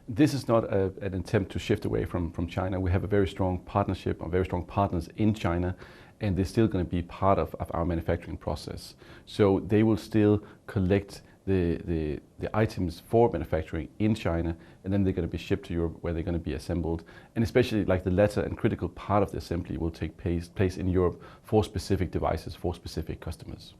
This is not an attempt to shift away from China. We have a very strong partnership, or very strong partners in China, and they're still going to be part of our manufacturing process. So they will still collect the items for manufacturing in China, and then they're going to be shipped to Europe where they're going to be assembled. And especially like the latter and critical part of the assembly will take place in Europe for specific devices, for specific customers.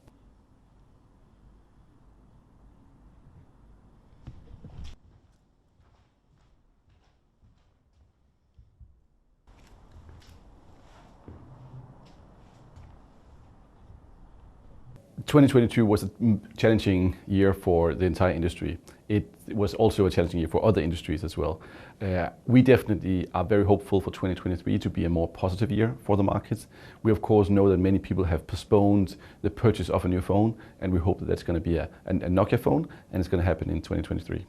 ...2022 was a challenging year for the entire industry. It was also a challenging year for other industries as well. We definitely are very hopeful for 2023 to be a more positive year for the markets. We of course know that many people have postponed the purchase of a new phone, and we hope that that's going to be a Nokia phone, and it's going to happen in 2023.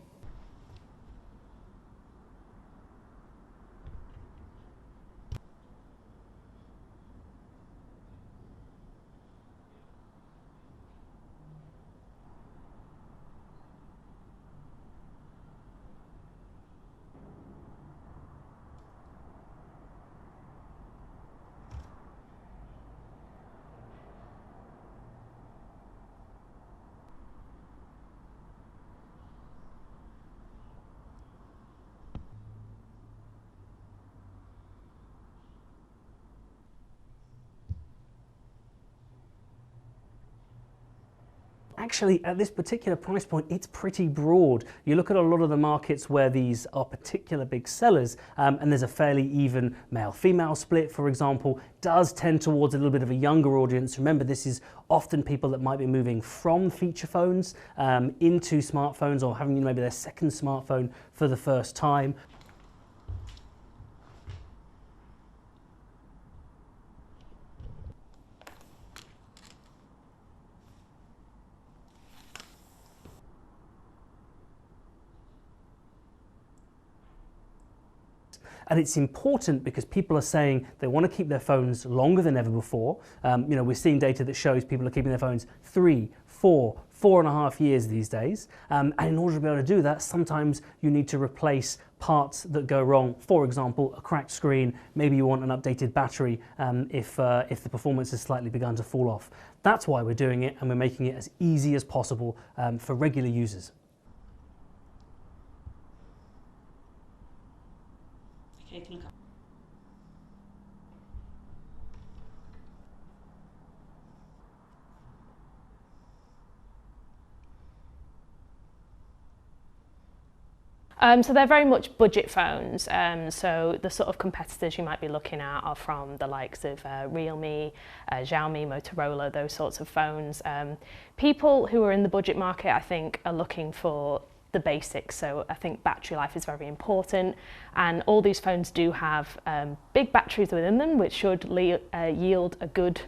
Actually, at this particular price point, it's pretty broad. You look at a lot of the markets where these are particular big sellers, and there's a fairly even male-female split, for example, does tend towards a little bit of a younger audience. Remember, this is often people that might be moving from feature phones into smartphones, or having maybe their second smartphone for the first time. And it's important because people are saying they want to keep their phones longer than ever before. We're seeing data that shows people are keeping their phones 3, 4, 4.5 years these days. And in order to be able to do that, sometimes you need to replace parts that go wrong. For example, a cracked screen. Maybe you want an updated battery if the performance has slightly begun to fall off. That's why we're doing it, and we're making it as easy as possible for regular users. So they're very much budget phones. So the sort of competitors you might be looking at are from the likes of Realme, Xiaomi, Motorola, those sorts of phones. People who are in the budget market, I think, are looking for the basics. So I think battery life is very important, and all these phones do have big batteries within them, which should yield a good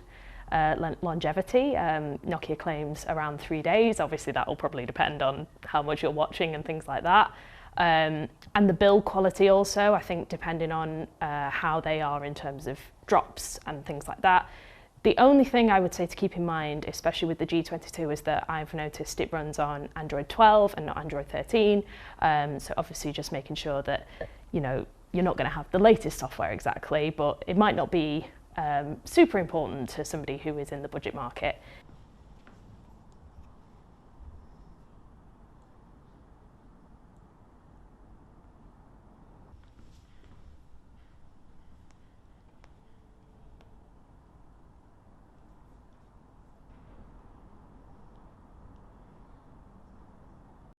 longevity. Nokia claims around 3 days. Obviously that will probably depend on how much you're watching and things like that. And the build quality also, I think, depending on how they are in terms of drops and things like that. The only thing I would say to keep in mind, especially with the G22, is that I've noticed it runs on Android 12 and not Android 13. So obviously just making sure that, you're not going to have the latest software exactly, but it might not be super important to somebody who is in the budget market.